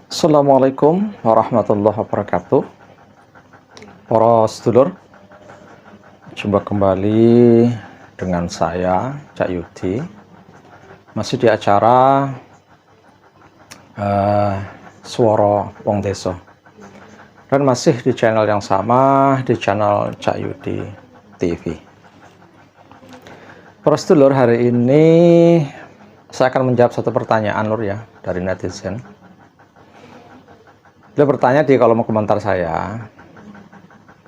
Assalamualaikum warahmatullahi wabarakatuh. Para sedulur, jumpa kembali dengan saya Cak Yudi, masih di acara Suara Wong Deso, dan masih di channel yang sama, di channel Cak Yudi TV. Para sedulur, hari ini saya akan menjawab satu pertanyaan lur ya dari netizen. Dia bertanya di kolom komentar saya.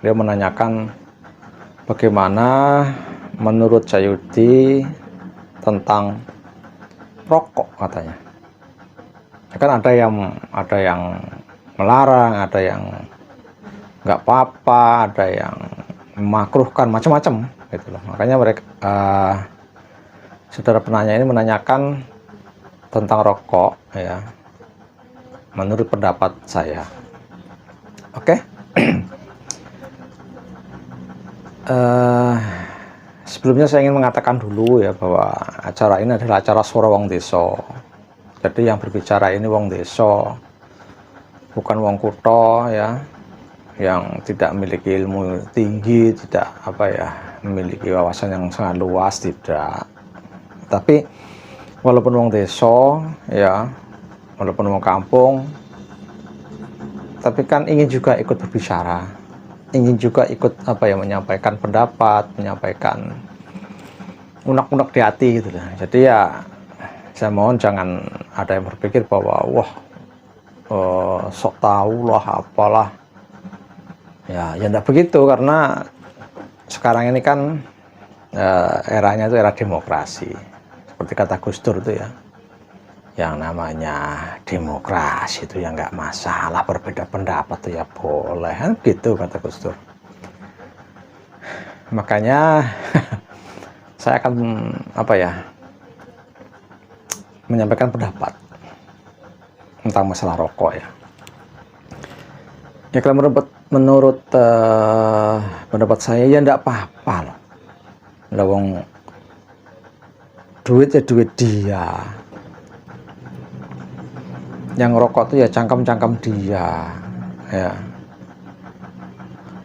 Dia menanyakan bagaimana menurut Cak Yudi tentang rokok katanya. Kan ada yang melarang, ada yang nggak apa-apa, ada yang memakruhkan, macam-macam gitu loh. Makanya mereka saudara penanya ini menanyakan tentang rokok ya, menurut pendapat saya. Oke. Sebelumnya saya ingin mengatakan dulu ya bahwa acara ini adalah acara Suara Wong Deso. Jadi yang berbicara ini wong deso, bukan wong kutho ya, yang tidak memiliki ilmu tinggi, tidak memiliki wawasan yang sangat luas, tidak. Tapi walaupun wong deso ya, walaupun wong kampung, tapi kan ingin juga ikut berbicara, ingin juga ikut menyampaikan pendapat, menyampaikan unek-unek di hati gitu lah. Jadi ya saya mohon jangan ada yang berpikir bahwa sok tahu lah apalah ya enggak begitu, karena sekarang ini kan eranya itu era demokrasi, seperti kata Gus Dur itu ya, yang namanya demokrasi itu ya nggak masalah, berbeda pendapat tuh ya boleh kan gitu kata Gus Dur. Makanya saya akan menyampaikan pendapat tentang masalah rokok ya. Ya kalau menurut pendapat saya ya enggak apa-apa loh. Lawang duit ya duit dia. Yang rokok tuh ya cangkem-cangkem dia ya.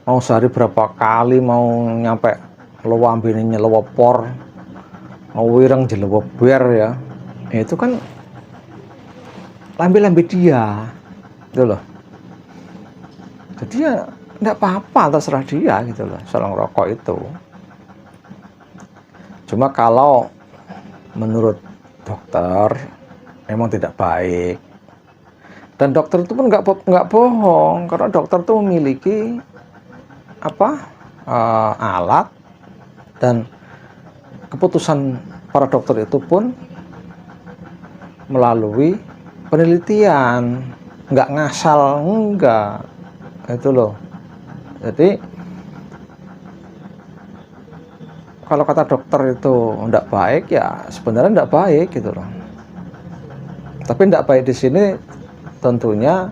Mau sehari berapa kali mau nyampe lewambene nyelewopor, mau wireng jeleweber ya. Itu kan lambe-lambe dia gitu loh. Jadi ya enggak apa-apa, terserah dia gitu loh soal rokok itu. Cuma kalau menurut dokter memang tidak baik, dan dokter itu pun nggak bohong, karena dokter itu memiliki alat, dan keputusan para dokter itu pun melalui penelitian, nggak ngasal, enggak itu loh. Jadi kalau kata dokter itu enggak baik ya sebenarnya enggak baik gitu loh. Tapi enggak baik di sini tentunya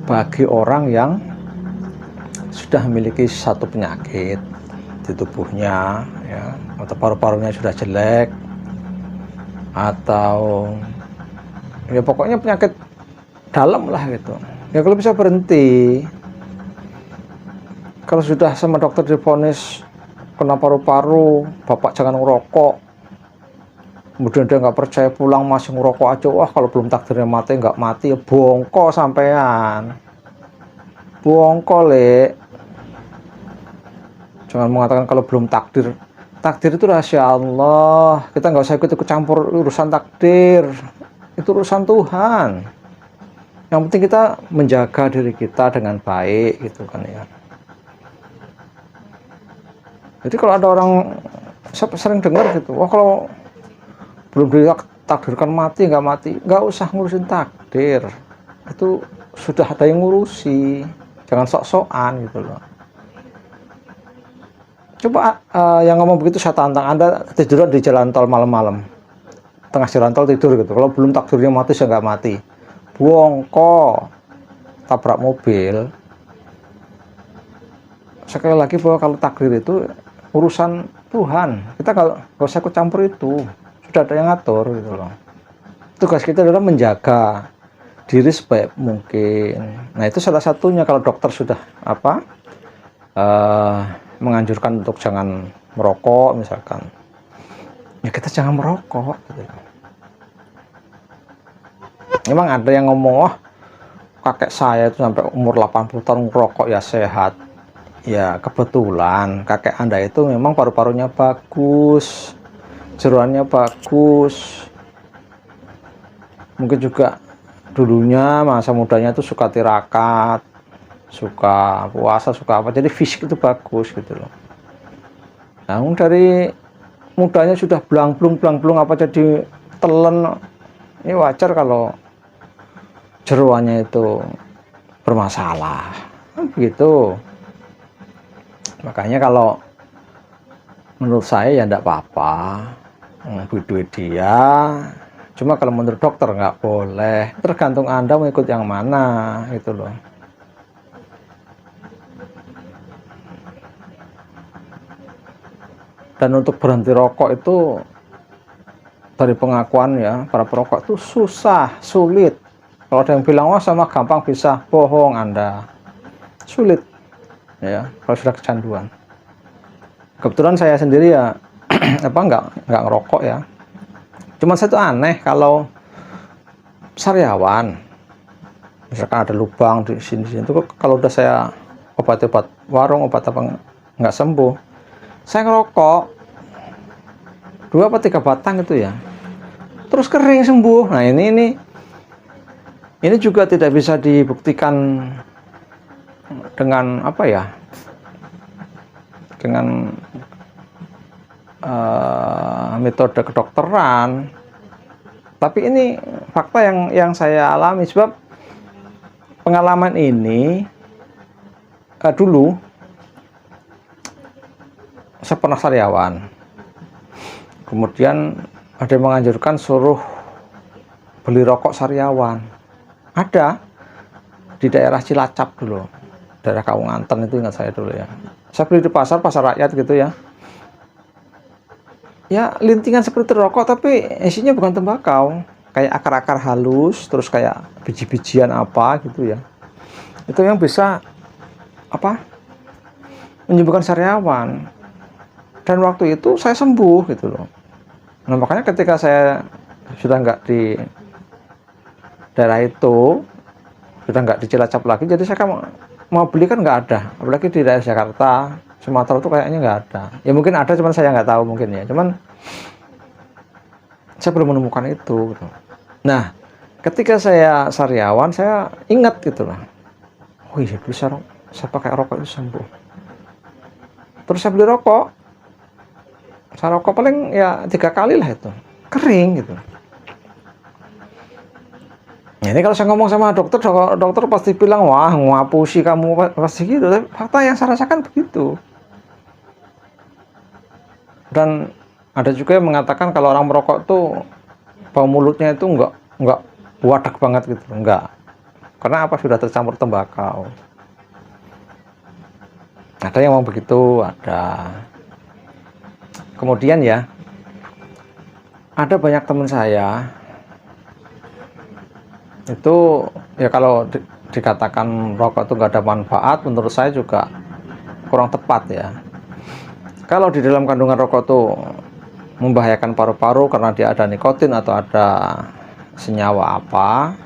bagi orang yang sudah memiliki satu penyakit di tubuhnya ya, atau paru-parunya sudah jelek, atau ya pokoknya penyakit dalam lah gitu. Ya kalau bisa berhenti. Kalau sudah sama dokter divonis kena paru-paru, bapak jangan ngerokok, kemudian dia nggak percaya, pulang masih ngerokok aja, wah kalau belum takdirnya mati nggak mati ya bongko sampean, bongko le. Jangan mengatakan kalau belum takdir. Takdir itu rahasia Allah, kita nggak usah ikut campur urusan takdir, itu urusan Tuhan. Yang penting kita menjaga diri kita dengan baik gitu kan ya. Jadi kalau ada orang, saya sering dengar gitu, wah kalau belum ditakdirkan mati nggak mati, nggak usah ngurusin takdir, itu sudah ada yang ngurusi, jangan sok-sokan gitu loh. Coba yang ngomong begitu saya tantang, Anda tiduran di jalan tol malam-malam, tengah jalan tol tidur gitu, kalau belum takdirnya mati saya nggak mati, bongko, tabrak mobil. Sekali lagi bahwa kalau takdir itu urusan Tuhan, kita nggak usah ikut campur, itu sudah ada yang ngatur gitu loh. Tugas kita adalah menjaga diri sebaik mungkin. Nah itu salah satunya kalau dokter sudah menganjurkan untuk jangan merokok misalkan, ya kita jangan merokok gitu. Memang ada yang ngomong, wah kakek saya itu sampai umur 80 tahun merokok ya sehat. Ya kebetulan kakek Anda itu memang paru-parunya bagus, jeroannya bagus, mungkin juga dulunya masa mudanya itu suka tirakat, suka puasa, suka apa, jadi fisik itu bagus gitu loh. Namun dari mudanya sudah belang-belung apa jadi telen, ini wajar kalau jeroannya itu bermasalah begitu. Makanya kalau menurut saya ya enggak apa-apa, duit dia. Cuma kalau menurut dokter nggak boleh, tergantung Anda mau ikut yang mana gitu loh. Dan untuk berhenti rokok itu dari pengakuan ya para perokok itu susah, sulit. Kalau ada yang bilang wah sama gampang bisa, bohong Anda, sulit ya kalau sudah kecanduan. Kebetulan saya sendiri ya nggak ngerokok ya. Cuma satu aneh kalau sariawan, misalkan ada lubang di sini itu kalau udah saya obat-obat warung, obat apa nggak sembuh, saya ngerokok 2 atau 3 batang itu ya, terus kering sembuh. Nah ini juga tidak bisa dibuktikan dengan apa ya, dengan metode kedokteran, tapi ini fakta yang saya alami. Sebab pengalaman ini dulu saya pernah sariawan, kemudian ada yang menganjurkan suruh beli rokok sariawan, ada di daerah Cilacap dulu, daerah Kaunganten itu ingat saya dulu ya. Saya beli di pasar rakyat gitu ya. Ya lintingan seperti rokok tapi isinya bukan tembakau, kayak akar-akar halus, terus kayak biji-bijian apa gitu ya. Itu yang bisa menyembuhkan sariawan. Dan waktu itu saya sembuh gitu loh. Nah makanya ketika saya sudah nggak di daerah itu, sudah nggak di Cilacap lagi, jadi saya mau beli kan nggak ada, apalagi di daerah Jakarta, Sumatera itu kayaknya nggak ada. Ya mungkin ada, cuman saya nggak tahu mungkin ya. Cuman saya belum menemukan itu. Gitu. Nah, ketika saya sariawan, saya ingat gitu lah. Oh iya, bisa saya pakai rokok itu sembuh. Terus saya beli rokok. Saya rokok paling ya 3 kali lah itu, kering gitu. Ya, ini kalau saya ngomong sama dokter pasti bilang wah ngapusi kamu pasti gitu. Tapi fakta yang saya rasakan begitu. Dan ada juga yang mengatakan kalau orang merokok tuh bau mulutnya itu enggak wadak banget gitu, enggak. Karena apa, sudah tercampur tembakau. Ada yang mau begitu, ada. Kemudian ya, ada banyak teman saya itu ya kalau dikatakan rokok itu nggak ada manfaat, menurut saya juga kurang tepat ya. Kalau di dalam kandungan rokok itu membahayakan paru-paru karena dia ada nikotin atau ada senyawa apa,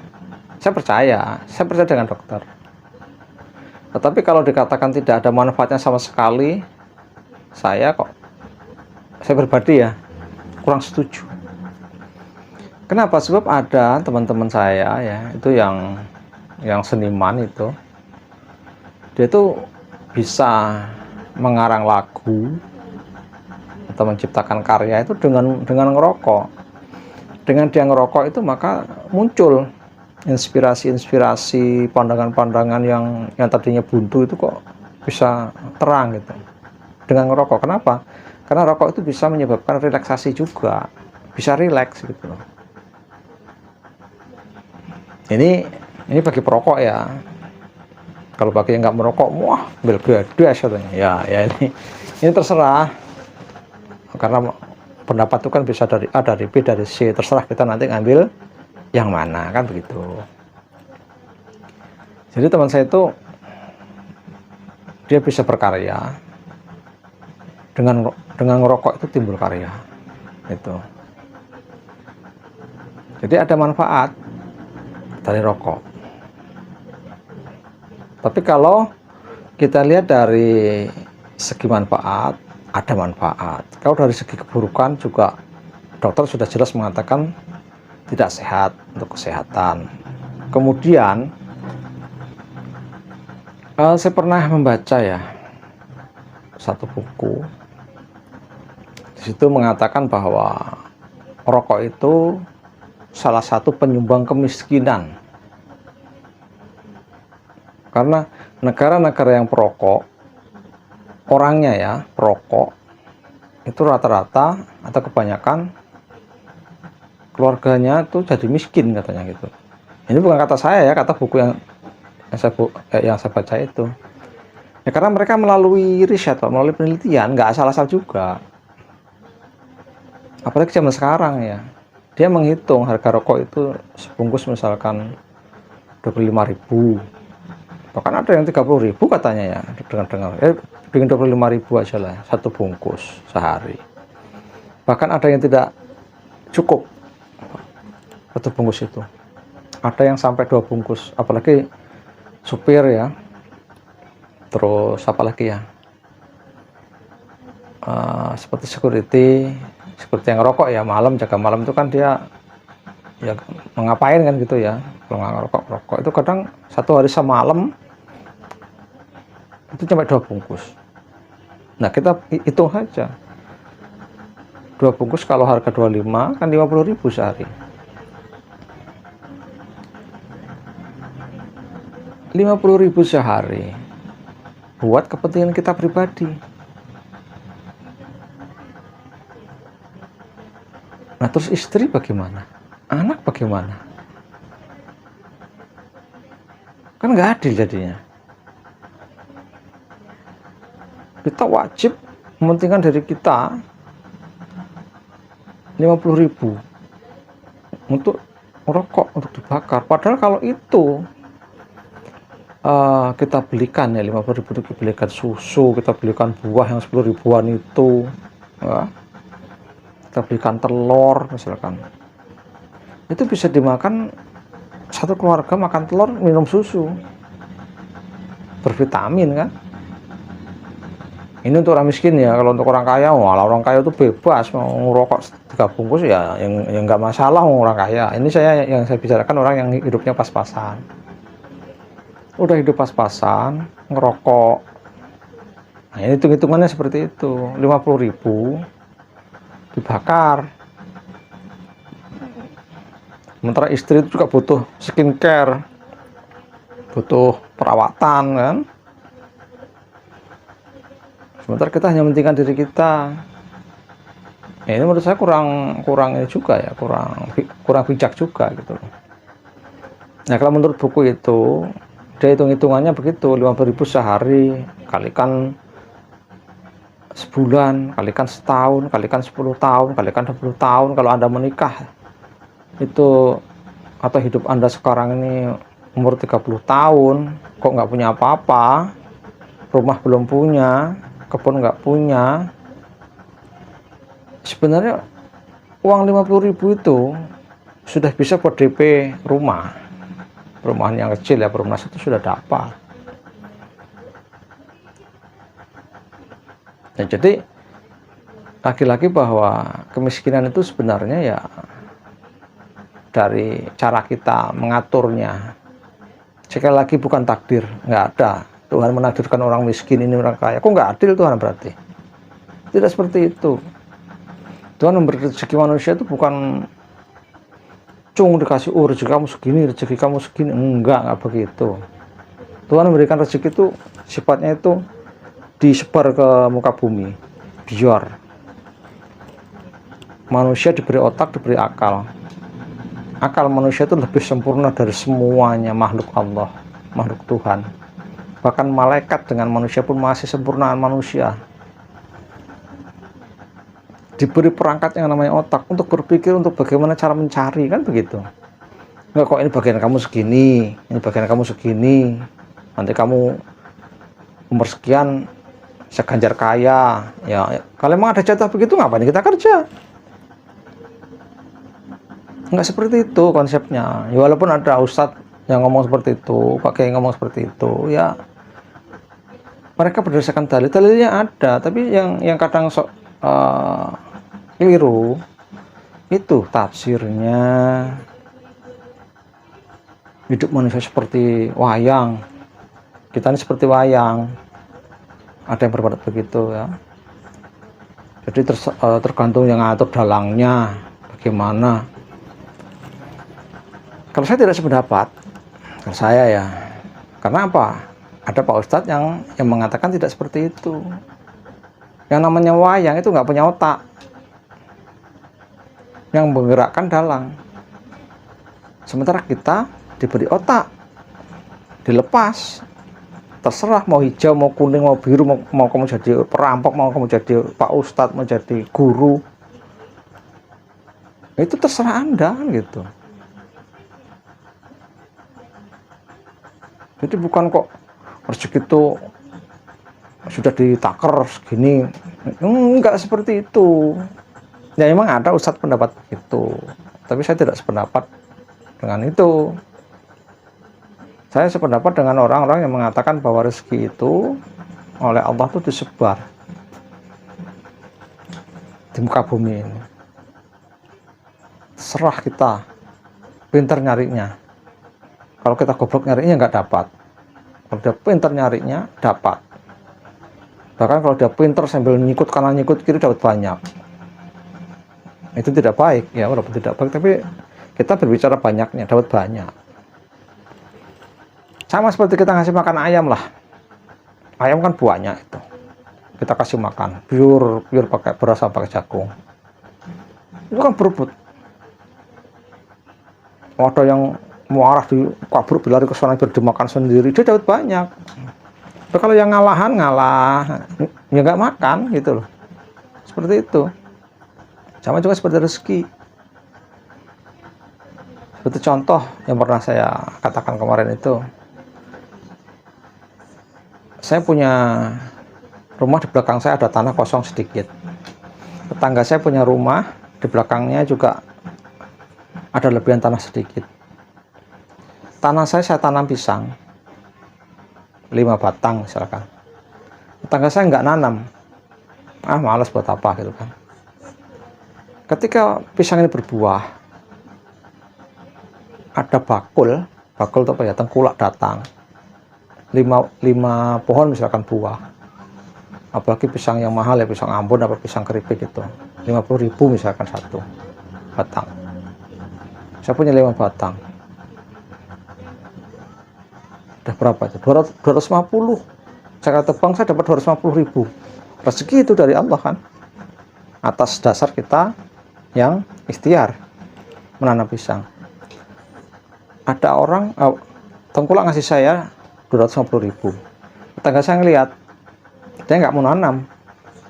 saya percaya dengan dokter. Tetapi kalau dikatakan tidak ada manfaatnya sama sekali, saya pribadi ya kurang setuju. Kenapa? Sebab ada teman-teman saya ya, itu yang seniman itu, dia itu bisa mengarang lagu atau menciptakan karya itu dengan ngerokok. Dengan dia ngerokok itu maka muncul inspirasi-inspirasi, pandangan-pandangan yang tadinya buntu itu kok bisa terang gitu dengan ngerokok. Kenapa? Karena rokok itu bisa menyebabkan relaksasi juga, bisa rileks gitu loh. Ini bagi perokok ya. Kalau bagi yang nggak merokok, wah belgedes katanya. Ya ini terserah. Karena pendapat itu kan bisa dari A, dari B, dari C. Terserah kita nanti ngambil yang mana kan begitu. Jadi teman saya itu dia bisa berkarya dengan ngerokok itu timbul karya itu. Jadi ada manfaat dari rokok. Tapi kalau kita lihat dari segi manfaat, ada manfaat. Kalau dari segi keburukan juga dokter sudah jelas mengatakan tidak sehat untuk kesehatan. Kemudian saya pernah membaca ya satu buku, di situ mengatakan bahwa rokok itu salah satu penyumbang kemiskinan. Karena negara-negara yang perokok, orangnya ya perokok, itu rata-rata atau kebanyakan keluarganya tuh jadi miskin katanya gitu. Ini bukan kata saya ya, kata buku yang saya baca itu. Ya karena mereka melalui riset, melalui penelitian, nggak asal-asal juga. Apalagi zaman sekarang ya, dia menghitung harga rokok itu sebungkus misalkan 25.000. Bahkan ada yang 30.000 katanya ya, dengar-dengar. Bikin 25.000 aja lah, satu bungkus sehari. Bahkan ada yang tidak cukup satu bungkus itu. Ada yang sampai 2 bungkus, apalagi supir ya. Terus apalagi ya? Seperti security yang ngerokok ya, malam jaga malam itu kan dia ya mengapain kan gitu ya. Kalau nggak ngerokok itu kadang satu hari semalam itu sampai 2 bungkus. Nah kita hitung saja 2 bungkus kalau harga 25 kan 50.000 sehari. 50.000 sehari buat kepentingan kita pribadi. Nah terus istri bagaimana? Anak bagaimana? Kan nggak adil jadinya. Kita wajib mementingkan diri kita 50.000 untuk merokok, untuk dibakar. Padahal kalau itu kita belikan ya 50.000 itu kita belikan susu, kita belikan buah yang 10 ribuan itu ya. Kita belikan telur misalkan, itu bisa dimakan satu keluarga, makan telur minum susu, bervitamin kan. Ini untuk orang miskin ya. Kalau untuk orang kaya, malah orang kaya itu bebas mau ngerokok 3 bungkus ya yang nggak masalah orang kaya. Ini yang saya bicarakan orang yang hidupnya pas-pasan. Udah hidup pas-pasan, ngerokok. Nah ini hitung-hitungannya seperti itu. 50.000 dibakar. Sementara istri itu juga butuh skincare, butuh perawatan kan. Sementara kita hanya mementingkan diri kita. Ya, ini menurut saya kurang ini juga ya, kurang bijak juga gitu. Nah kalau menurut buku itu dia hitung-hitungannya begitu, 50.000 sehari kalikan sebulan, kalikan setahun, kalikan 10 tahun, kalikan 20 tahun. Kalau Anda menikah itu atau hidup Anda sekarang ini umur 30 tahun kok nggak punya apa-apa, rumah belum punya, kebun nggak punya, sebenarnya uang 50.000 itu sudah bisa buat DP rumahan yang kecil ya, perumahan itu sudah dapat. Ya, jadi lagi-lagi bahwa kemiskinan itu sebenarnya ya dari cara kita mengaturnya. Sekali lagi bukan takdir, nggak ada Tuhan menakdirkan orang miskin ini orang kaya. Kok nggak adil Tuhan berarti? Tidak seperti itu. Tuhan memberi rezeki manusia itu bukan dikasih rezeki kamu segini, rezeki kamu segini. Enggak begitu. Tuhan memberikan rezeki itu sifatnya itu disebar ke muka bumi biar manusia diberi otak, diberi akal. Akal manusia itu lebih sempurna dari semuanya makhluk Allah, makhluk Tuhan. Bahkan malaikat dengan manusia pun masih sempurnaan manusia. Diberi perangkat yang namanya otak untuk berpikir, untuk bagaimana cara mencari, kan begitu. Enggak kok, ini bagian kamu segini, ini bagian kamu segini, nanti kamu umur sekian seganjar kaya. Ya kalau emang ada jatah begitu, ngapain kita kerja? Enggak seperti itu konsepnya. Ya, walaupun ada ustadz yang ngomong seperti itu, Pak Kiai ngomong seperti itu, ya mereka berdasarkan dalilnya ada, tapi yang kadang keliru itu tafsirnya. Hidup manusia seperti wayang, kita ini seperti wayang, ada yang berpendapat begitu ya. Jadi tergantung yang ngatur dalangnya bagaimana. Kalau saya tidak sependapat, kalau saya ya, karena apa? Ada Pak Ustadz yang mengatakan tidak seperti itu. Yang namanya wayang itu nggak punya otak, yang menggerakkan dalang. Sementara kita diberi otak, dilepas, terserah mau hijau, mau kuning, mau biru, mau kamu jadi perampok, mau kamu jadi Pak Ustadz, mau jadi guru, itu terserah Anda gitu. Jadi bukan kok rezeki itu sudah ditaker segini, enggak seperti itu. Ya memang ada ustadz pendapat itu, tapi saya tidak sependapat dengan itu. Saya sependapat dengan orang-orang yang mengatakan bahwa rezeki itu oleh Allah itu disebar di muka bumi ini. Serah kita pintar nyarinya. Kalau kita goblok nyarinya nggak dapat. Kalau dia pintar nyarinya dapat. Bahkan kalau dia pintar sambil nyikut kanan nyikut kiri dapat banyak. Itu tidak baik ya, walaupun tidak baik, tapi kita berbicara banyaknya, dapat banyak. Sama seperti kita ngasih makan ayam lah. Ayam kan banyak itu. Kita kasih makan pure pakai beras apa pakai jagung. Itu kan berebut. Ada yang mau arah di kabur berlari ke sana biar dimakan sendiri, dia dapat banyak. Tapi kalau yang ngalah, ya nggak makan gitu loh. Seperti itu. Sama juga seperti rezeki. Seperti contoh yang pernah saya katakan kemarin itu. Saya punya rumah, di belakang saya ada tanah kosong sedikit. Tetangga saya punya rumah, di belakangnya juga ada lebihan tanah sedikit. Tanah saya tanam pisang 5 batang misalkan. Tetangga saya nggak nanam, malas buat apa gitu kan. Ketika pisang ini berbuah, ada bakul itu apa ya, tengkulak datang. 5 pohon misalkan buah, apalagi pisang yang mahal ya, pisang Ambon apa pisang keripik itu 50.000 misalkan satu batang. Saya punya 5 batang, udah berapa itu, 250. Saya kata bang, saya dapat 250.000. Rezeki itu dari Allah kan, atas dasar kita yang ikhtiar menanam pisang. Ada orang tengkulak ngasih saya 250.000. Tetangga saya ngelihat, dia nggak mau nanam,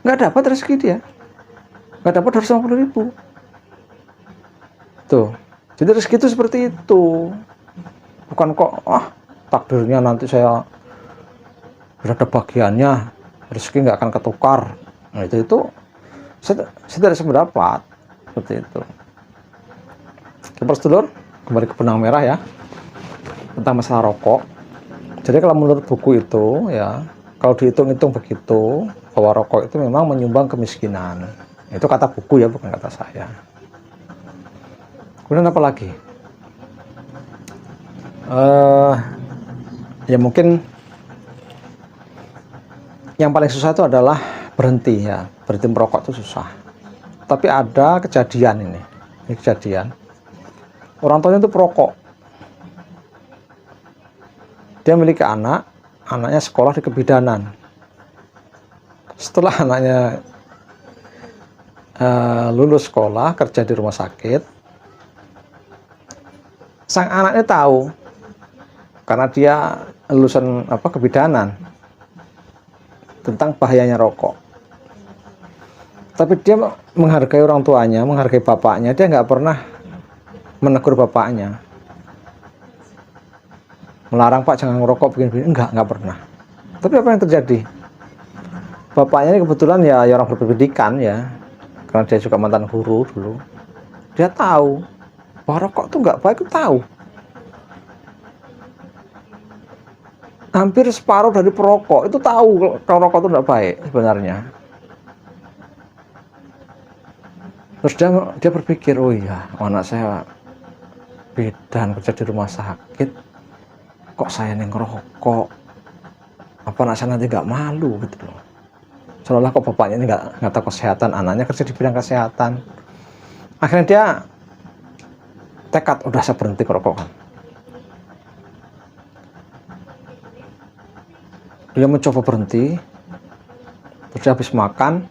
nggak dapat rezeki, dia nggak dapat 250.000. Tuh, jadi rezeki itu seperti itu. Bukan kok takdirnya nanti saya berada bagiannya, rezeki nggak akan ketukar. Nah itu saya tidak sependapat seperti itu. Oke, sedulur, kembali ke benang merah ya, tentang masalah rokok. Jadi kalau menurut buku itu ya, kalau dihitung-hitung begitu, bahwa rokok itu memang menyumbang kemiskinan. Itu kata buku ya, bukan kata saya. Kemudian apa lagi? Ya mungkin yang paling susah itu adalah berhenti ya. Berhenti merokok itu susah. Tapi ada kejadian ini kejadian. Orang tuanya itu perokok. Dia memiliki anaknya sekolah di kebidanan. Setelah anaknya lulus sekolah, kerja di rumah sakit, sang anaknya tahu, karena dia lulusan kebidanan, tentang bahayanya rokok. Tapi dia menghargai orang tuanya, menghargai bapaknya. Dia nggak pernah menegur bapaknya. melarang Pak jangan ngerokok begini-begini, enggak pernah. Tapi apa yang terjadi? Bapaknya ini kebetulan ya orang berpendidikan ya, karena dia juga mantan guru dulu. Dia tahu bahwa rokok itu nggak baik, itu tahu. Hampir separuh dari perokok itu tahu kalau rokok itu nggak baik sebenarnya. Terus dia berpikir, oh iya, anak saya bidan kerja di rumah sakit, kok saya nih ngerokok, apa anak saya nanti nggak malu gitu loh. Seolah kok bapaknya ini nggak tahu kesehatan, anaknya kerja di bidang kesehatan. Akhirnya dia tekad, udah saya berhenti ngerokok kan. Dia mencoba berhenti, terus dia habis makan,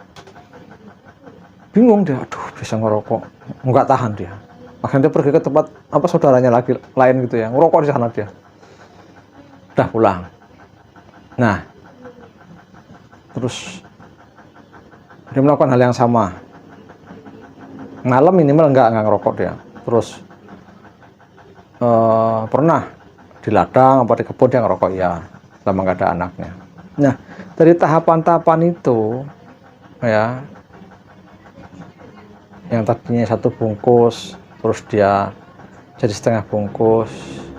bingung dia, aduh bisa ngerokok, nggak tahan dia. Akhirnya dia pergi ke tempat saudaranya lagi lain gitu ya, ngerokok di sana dia. Udah pulang. Nah, terus dia melakukan hal yang sama. Malam minimal nggak ngerokok dia. Terus pernah di ladang apa di kebun dia ngerokok ya, selama nggak ada anaknya. Nah, dari tahapan-tahapan itu ya, yang tadinya 1 bungkus terus dia jadi setengah bungkus,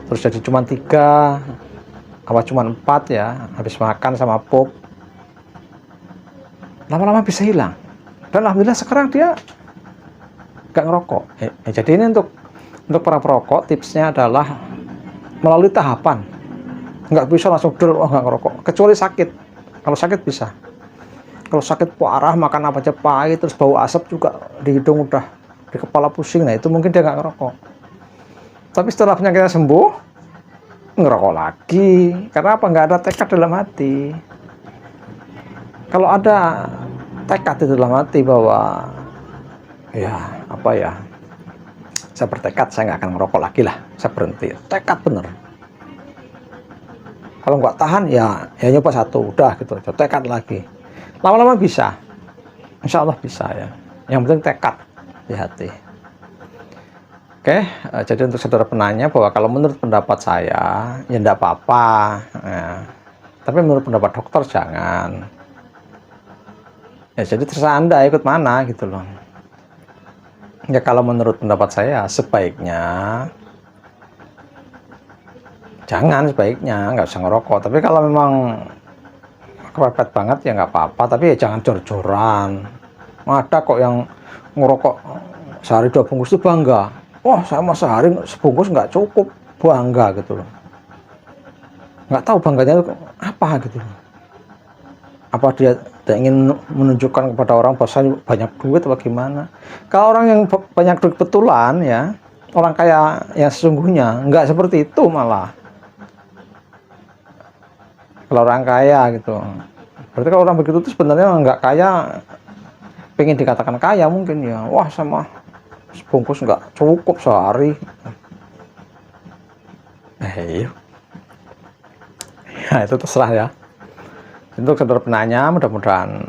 terus jadi cuma 3 apa cuma 4 ya, habis makan sama pup, lama-lama bisa hilang. Dan alhamdulillah sekarang dia nggak ngerokok. Jadi ini untuk para perokok, tipsnya adalah melalui tahapan. Nggak bisa langsung nggak ngerokok, kecuali sakit. Kalau sakit bisa. Kalau sakit parah, makan apa aja pahit, terus bau asap juga di hidung, udah di kepala pusing, nah itu mungkin dia nggak ngerokok. Tapi setelah penyakitnya sembuh, ngerokok lagi. Karena apa? Nggak ada tekad dalam hati. Kalau ada tekad di dalam hati bahwa ya apa ya, saya bertekad saya nggak akan ngerokok lagi lah, saya berhenti, tekad bener. Kalau nggak tahan ya nyoba 1, udah gitu, tekad lagi. Lama-lama bisa, insya Allah bisa ya. Yang penting tekad di hati. Oke, jadi untuk saudara penanya bahwa kalau menurut pendapat saya ya enggak apa-apa ya. Tapi menurut pendapat dokter jangan ya, jadi terserah Anda ikut mana gitu loh ya. Kalau menurut pendapat saya sebaiknya jangan, sebaiknya nggak usah ngerokok. Tapi kalau memang kepepet banget ya nggak apa-apa, tapi ya jangan jor-joran. Ada kok yang ngerokok sehari 2 bungkus itu bangga, wah saya mah sehari sebungkus nggak cukup, bangga gitu loh. Nggak tahu bangganya itu apa gitu loh. Apa dia ingin menunjukkan kepada orang bahwa saya banyak duit atau gimana. Kalau orang yang banyak duit betulan ya, orang kaya yang sesungguhnya nggak seperti itu malah. Kalau orang kaya gitu, berarti kalau orang begitu tuh sebenarnya nggak kaya, pengen dikatakan kaya mungkin ya, wah sama sebungkus nggak cukup sehari. Iya. Ya itu terserah ya. Untuk saudara penanya, mudah-mudahan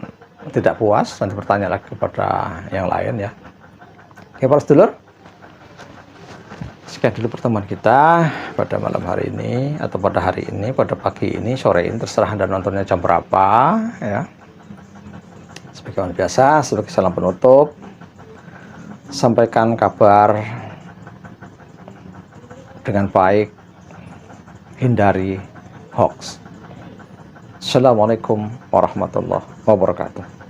tidak puas dan bertanya lagi kepada yang lain ya. Oke para sedulur, sekian dulu pertemuan kita pada malam hari ini, atau pada hari ini, pada pagi ini, sore ini, terserah Anda nontonnya jam berapa ya. Sebagai biasa, sebagai salam penutup, sampaikan kabar dengan baik, hindari hoax. Assalamualaikum warahmatullahi wabarakatuh.